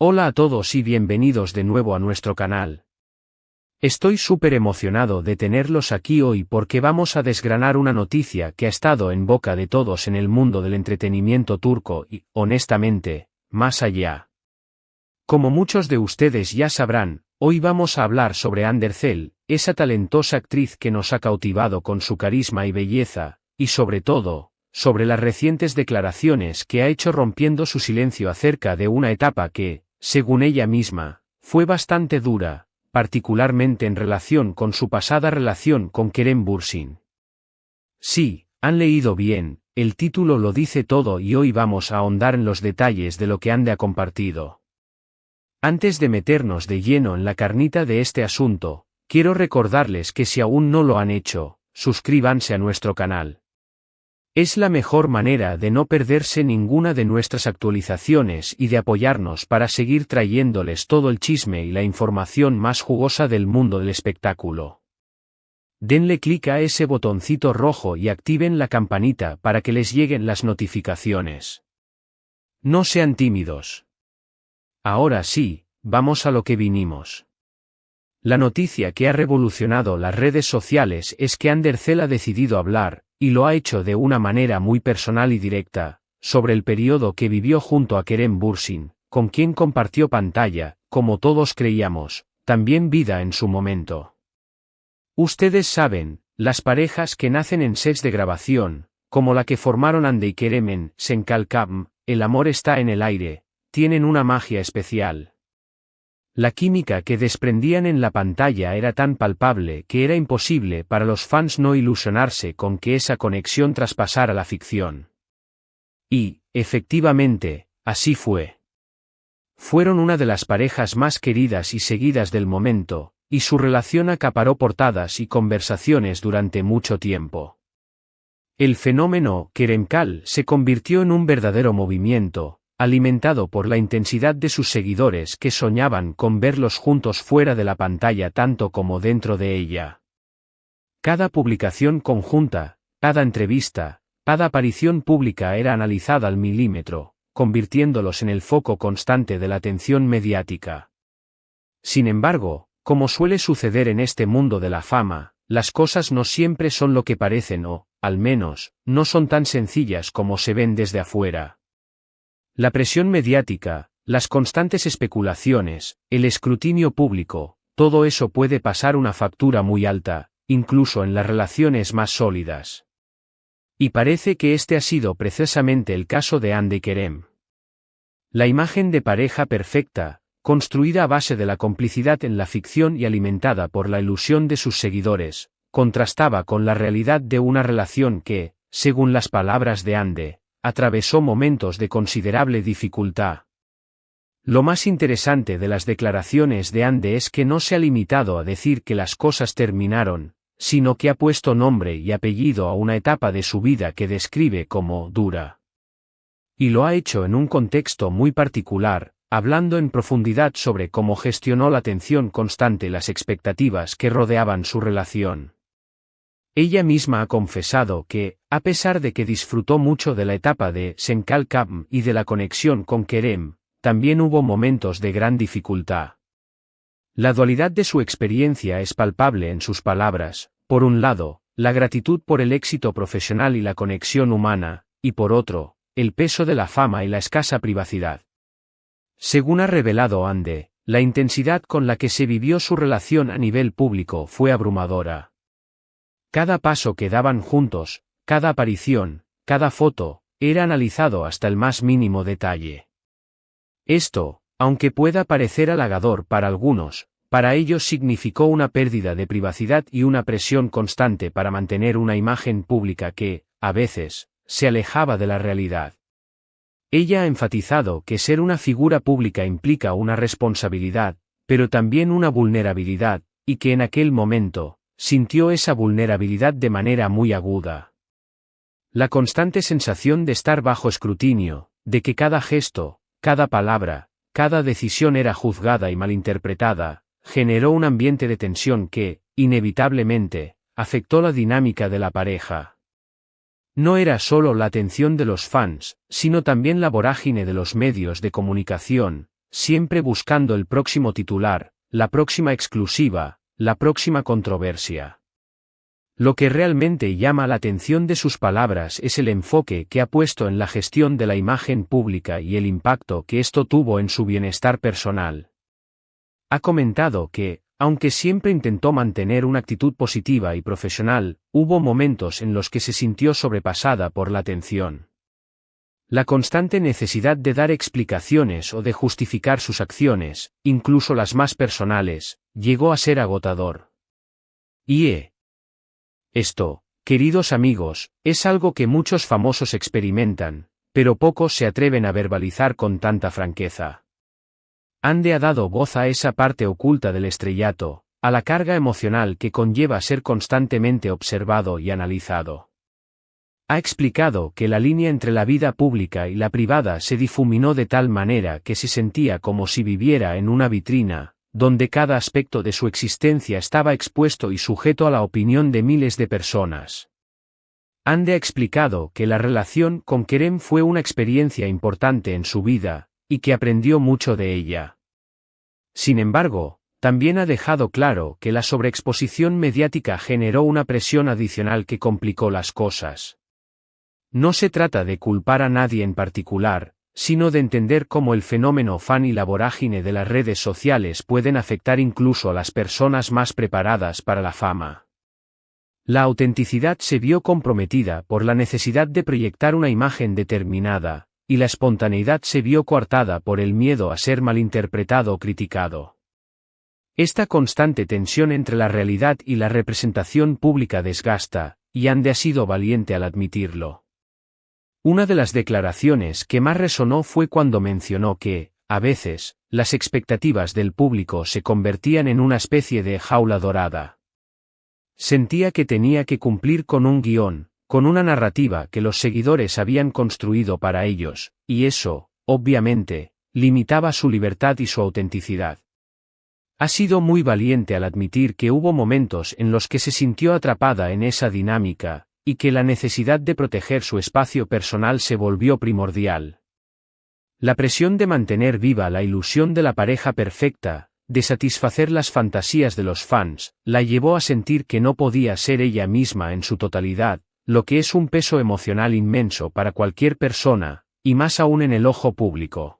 Hola a todos y bienvenidos de nuevo a nuestro canal. Estoy súper emocionado de tenerlos aquí hoy porque vamos a desgranar una noticia que ha estado en boca de todos en el mundo del entretenimiento turco y, honestamente, más allá. Como muchos de ustedes ya sabrán, hoy vamos a hablar sobre Hande Erçel, esa talentosa actriz que nos ha cautivado con su carisma y belleza, y sobre todo, sobre las recientes declaraciones que ha hecho rompiendo su silencio acerca de una etapa que, según ella misma, fue bastante dura, particularmente en relación con su pasada relación con Kerem Bürsin. Sí, han leído bien, el título lo dice todo y hoy vamos a ahondar en los detalles de lo que Hande ha compartido. Antes de meternos de lleno en la carnita de este asunto, quiero recordarles que si aún no lo han hecho, suscríbanse a nuestro canal. Es la mejor manera de no perderse ninguna de nuestras actualizaciones y de apoyarnos para seguir trayéndoles todo el chisme y la información más jugosa del mundo del espectáculo. Denle clic a ese botoncito rojo y activen la campanita para que les lleguen las notificaciones. No sean tímidos. Ahora sí, vamos a lo que vinimos. La noticia que ha revolucionado las redes sociales es que Hande Erçel ha decidido hablar, y lo ha hecho de una manera muy personal y directa, sobre el periodo que vivió junto a Kerem Bürsin, con quien compartió pantalla, como todos creíamos, también vida en su momento. Ustedes saben, las parejas que nacen en sets de grabación, como la que formaron Hande y Kerem en Sen Kalkam, El amor está en el aire, tienen una magia especial. La química que desprendían en la pantalla era tan palpable que era imposible para los fans no ilusionarse con que esa conexión traspasara la ficción. Y, efectivamente, así fue. Fueron una de las parejas más queridas y seguidas del momento, y su relación acaparó portadas y conversaciones durante mucho tiempo. El fenómeno Keremkal se convirtió en un verdadero movimiento, alimentado por la intensidad de sus seguidores que soñaban con verlos juntos fuera de la pantalla tanto como dentro de ella. Cada publicación conjunta, cada entrevista, cada aparición pública era analizada al milímetro, convirtiéndolos en el foco constante de la atención mediática. Sin embargo, como suele suceder en este mundo de la fama, las cosas no siempre son lo que parecen o, al menos, no son tan sencillas como se ven desde afuera. La presión mediática, las constantes especulaciones, el escrutinio público, todo eso puede pasar una factura muy alta, incluso en las relaciones más sólidas. Y parece que este ha sido precisamente el caso de Hande y Kerem. La imagen de pareja perfecta, construida a base de la complicidad en la ficción y alimentada por la ilusión de sus seguidores, contrastaba con la realidad de una relación que, según las palabras de Hande, atravesó momentos de considerable dificultad. Lo más interesante de las declaraciones de Hande es que no se ha limitado a decir que las cosas terminaron, sino que ha puesto nombre y apellido a una etapa de su vida que describe como dura. Y lo ha hecho en un contexto muy particular, hablando en profundidad sobre cómo gestionó la tensión constante y las expectativas que rodeaban su relación. Ella misma ha confesado que, a pesar de que disfrutó mucho de la etapa de Sen Kalkam y de la conexión con Kerem, también hubo momentos de gran dificultad. La dualidad de su experiencia es palpable en sus palabras, por un lado, la gratitud por el éxito profesional y la conexión humana, y por otro, el peso de la fama y la escasa privacidad. Según ha revelado Hande, la intensidad con la que se vivió su relación a nivel público fue abrumadora. Cada paso que daban juntos, cada aparición, cada foto, era analizado hasta el más mínimo detalle. Esto, aunque pueda parecer halagador para algunos, para ellos significó una pérdida de privacidad y una presión constante para mantener una imagen pública que, a veces, se alejaba de la realidad. Ella ha enfatizado que ser una figura pública implica una responsabilidad, pero también una vulnerabilidad, y que en aquel momento, sintió esa vulnerabilidad de manera muy aguda. La constante sensación de estar bajo escrutinio, de que cada gesto, cada palabra, cada decisión era juzgada y malinterpretada, generó un ambiente de tensión que, inevitablemente, afectó la dinámica de la pareja. No era solo la atención de los fans, sino también la vorágine de los medios de comunicación, siempre buscando el próximo titular, la próxima exclusiva, la próxima controversia. Lo que realmente llama la atención de sus palabras es el enfoque que ha puesto en la gestión de la imagen pública y el impacto que esto tuvo en su bienestar personal. Ha comentado que, aunque siempre intentó mantener una actitud positiva y profesional, hubo momentos en los que se sintió sobrepasada por la atención. La constante necesidad de dar explicaciones o de justificar sus acciones, incluso las más personales, llegó a ser agotador. Esto, queridos amigos, es algo que muchos famosos experimentan, pero pocos se atreven a verbalizar con tanta franqueza. Ande ha dado voz a esa parte oculta del estrellato, a la carga emocional que conlleva ser constantemente observado y analizado. Ha explicado que la línea entre la vida pública y la privada se difuminó de tal manera que se sentía como si viviera en una vitrina, donde cada aspecto de su existencia estaba expuesto y sujeto a la opinión de miles de personas. Ande ha explicado que la relación con Kerem fue una experiencia importante en su vida, y que aprendió mucho de ella. Sin embargo, también ha dejado claro que la sobreexposición mediática generó una presión adicional que complicó las cosas. No se trata de culpar a nadie en particular, sino de entender cómo el fenómeno fan y la vorágine de las redes sociales pueden afectar incluso a las personas más preparadas para la fama. La autenticidad se vio comprometida por la necesidad de proyectar una imagen determinada, y la espontaneidad se vio coartada por el miedo a ser malinterpretado o criticado. Esta constante tensión entre la realidad y la representación pública desgasta, y Ande ha sido valiente al admitirlo. Una de las declaraciones que más resonó fue cuando mencionó que, a veces, las expectativas del público se convertían en una especie de jaula dorada. Sentía que tenía que cumplir con un guión, con una narrativa que los seguidores habían construido para ellos, y eso, obviamente, limitaba su libertad y su autenticidad. Ha sido muy valiente al admitir que hubo momentos en los que se sintió atrapada en esa dinámica, y que la necesidad de proteger su espacio personal se volvió primordial. La presión de mantener viva la ilusión de la pareja perfecta, de satisfacer las fantasías de los fans, la llevó a sentir que no podía ser ella misma en su totalidad, lo que es un peso emocional inmenso para cualquier persona, y más aún en el ojo público.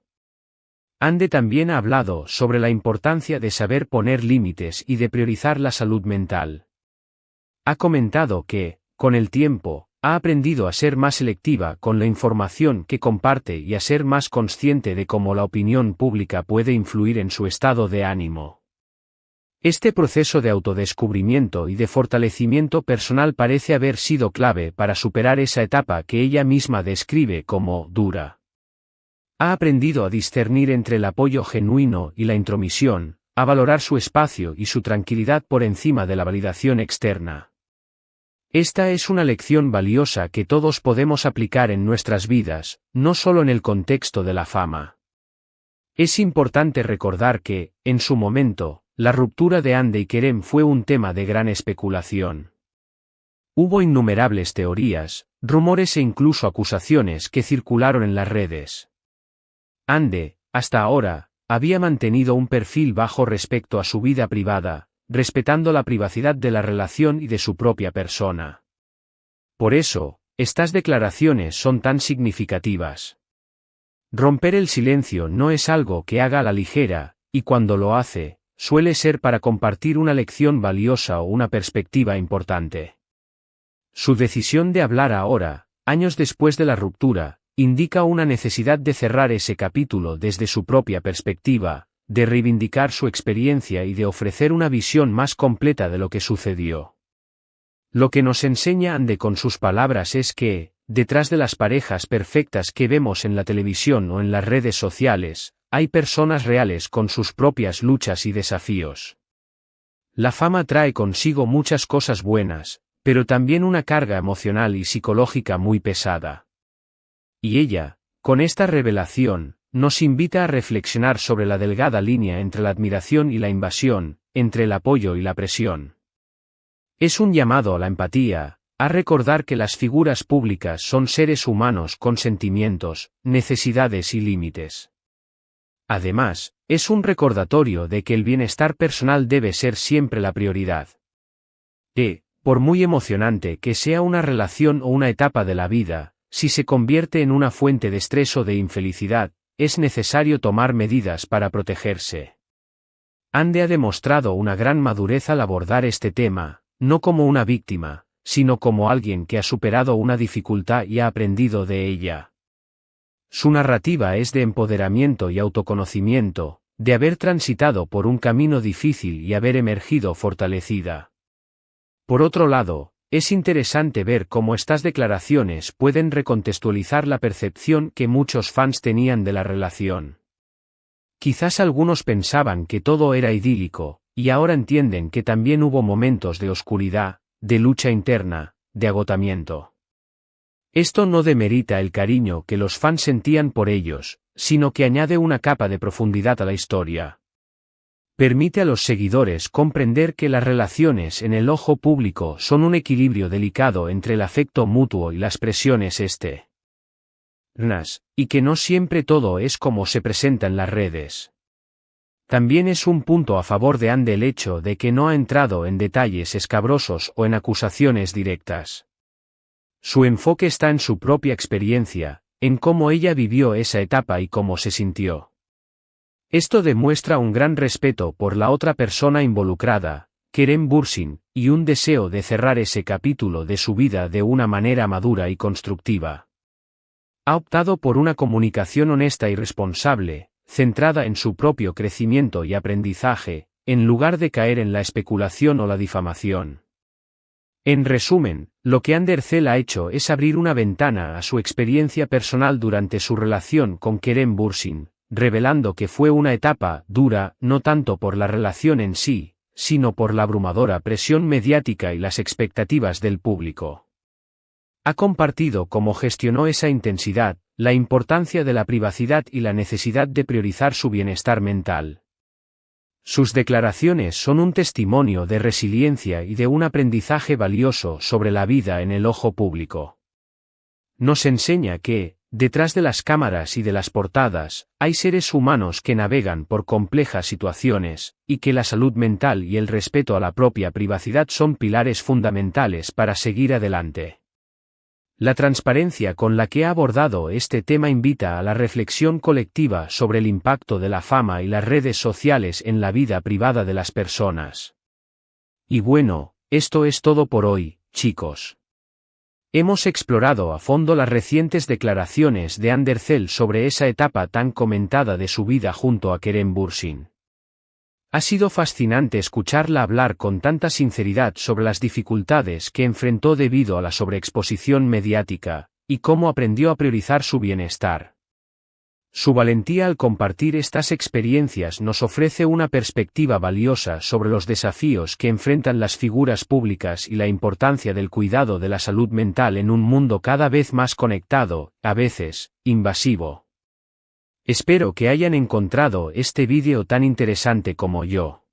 Ande también ha hablado sobre la importancia de saber poner límites y de priorizar la salud mental. Ha comentado que, con el tiempo, ha aprendido a ser más selectiva con la información que comparte y a ser más consciente de cómo la opinión pública puede influir en su estado de ánimo. Este proceso de autodescubrimiento y de fortalecimiento personal parece haber sido clave para superar esa etapa que ella misma describe como dura. Ha aprendido a discernir entre el apoyo genuino y la intromisión, a valorar su espacio y su tranquilidad por encima de la validación externa. Esta es una lección valiosa que todos podemos aplicar en nuestras vidas, no solo en el contexto de la fama. Es importante recordar que, en su momento, la ruptura de Ande y Kerem fue un tema de gran especulación. Hubo innumerables teorías, rumores e incluso acusaciones que circularon en las redes. Ande, hasta ahora, había mantenido un perfil bajo respecto a su vida privada, respetando la privacidad de la relación y de su propia persona. Por eso, estas declaraciones son tan significativas. Romper el silencio no es algo que haga a la ligera, y cuando lo hace, suele ser para compartir una lección valiosa o una perspectiva importante. Su decisión de hablar ahora, años después de la ruptura, indica una necesidad de cerrar ese capítulo desde su propia perspectiva, de reivindicar su experiencia y de ofrecer una visión más completa de lo que sucedió. Lo que nos enseña Ande con sus palabras es que, detrás de las parejas perfectas que vemos en la televisión o en las redes sociales, hay personas reales con sus propias luchas y desafíos. La fama trae consigo muchas cosas buenas, pero también una carga emocional y psicológica muy pesada. Y ella, con esta revelación, nos invita a reflexionar sobre la delgada línea entre la admiración y la invasión, entre el apoyo y la presión. Es un llamado a la empatía, a recordar que las figuras públicas son seres humanos con sentimientos, necesidades y límites. Además, es un recordatorio de que el bienestar personal debe ser siempre la prioridad. Por muy emocionante que sea una relación o una etapa de la vida, si se convierte en una fuente de estrés o de infelicidad, es necesario tomar medidas para protegerse. Ande ha demostrado una gran madurez al abordar este tema, no como una víctima, sino como alguien que ha superado una dificultad y ha aprendido de ella. Su narrativa es de empoderamiento y autoconocimiento, de haber transitado por un camino difícil y haber emergido fortalecida. Por otro lado, es interesante ver cómo estas declaraciones pueden recontextualizar la percepción que muchos fans tenían de la relación. Quizás algunos pensaban que todo era idílico, y ahora entienden que también hubo momentos de oscuridad, de lucha interna, de agotamiento. Esto no demerita el cariño que los fans sentían por ellos, sino que añade una capa de profundidad a la historia. Permite a los seguidores comprender que las relaciones en el ojo público son un equilibrio delicado entre el afecto mutuo y las presiones externas, y que no siempre todo es como se presenta en las redes. También es un punto a favor de Ande el hecho de que no ha entrado en detalles escabrosos o en acusaciones directas. Su enfoque está en su propia experiencia, en cómo ella vivió esa etapa y cómo se sintió. Esto demuestra un gran respeto por la otra persona involucrada, Kerem Bürsin, y un deseo de cerrar ese capítulo de su vida de una manera madura y constructiva. Ha optado por una comunicación honesta y responsable, centrada en su propio crecimiento y aprendizaje, en lugar de caer en la especulación o la difamación. En resumen, lo que Andercel ha hecho es abrir una ventana a su experiencia personal durante su relación con Kerem Bürsin, revelando que fue una etapa dura no tanto por la relación en sí, sino por la abrumadora presión mediática y las expectativas del público. Ha compartido cómo gestionó esa intensidad, la importancia de la privacidad y la necesidad de priorizar su bienestar mental. Sus declaraciones son un testimonio de resiliencia y de un aprendizaje valioso sobre la vida en el ojo público. Nos enseña que, detrás de las cámaras y de las portadas, hay seres humanos que navegan por complejas situaciones, y que la salud mental y el respeto a la propia privacidad son pilares fundamentales para seguir adelante. La transparencia con la que ha abordado este tema invita a la reflexión colectiva sobre el impacto de la fama y las redes sociales en la vida privada de las personas. Y bueno, esto es todo por hoy, chicos. Hemos explorado a fondo las recientes declaraciones de Andercel sobre esa etapa tan comentada de su vida junto a Kerem Bürsin. Ha sido fascinante escucharla hablar con tanta sinceridad sobre las dificultades que enfrentó debido a la sobreexposición mediática, y cómo aprendió a priorizar su bienestar. Su valentía al compartir estas experiencias nos ofrece una perspectiva valiosa sobre los desafíos que enfrentan las figuras públicas y la importancia del cuidado de la salud mental en un mundo cada vez más conectado, a veces, invasivo. Espero que hayan encontrado este vídeo tan interesante como yo.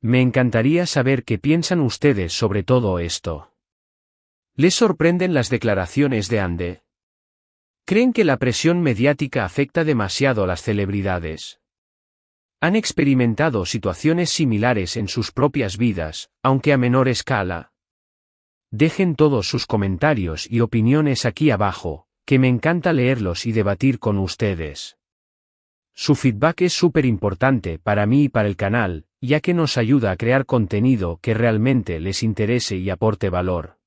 Me encantaría saber qué piensan ustedes sobre todo esto. ¿Les sorprenden las declaraciones de Ande? ¿Creen que la presión mediática afecta demasiado a las celebridades? ¿Han experimentado situaciones similares en sus propias vidas, aunque a menor escala? Dejen todos sus comentarios y opiniones aquí abajo, que me encanta leerlos y debatir con ustedes. Su feedback es súper importante para mí y para el canal, ya que nos ayuda a crear contenido que realmente les interese y aporte valor.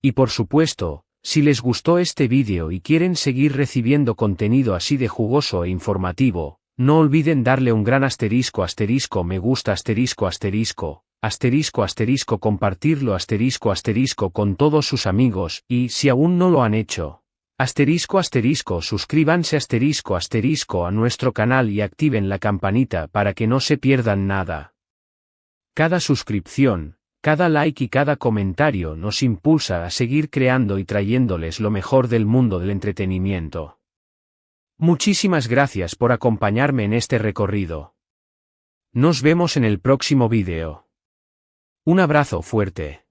Y por supuesto, si les gustó este vídeo y quieren seguir recibiendo contenido así de jugoso e informativo, no olviden darle un gran asterisco me gusta compartirlo con todos sus amigos y si aún no lo han hecho, suscríbanse a nuestro canal y activen la campanita para que no se pierdan nada. Cada suscripción, cada like y cada comentario nos impulsa a seguir creando y trayéndoles lo mejor del mundo del entretenimiento. Muchísimas gracias por acompañarme en este recorrido. Nos vemos en el próximo vídeo. Un abrazo fuerte.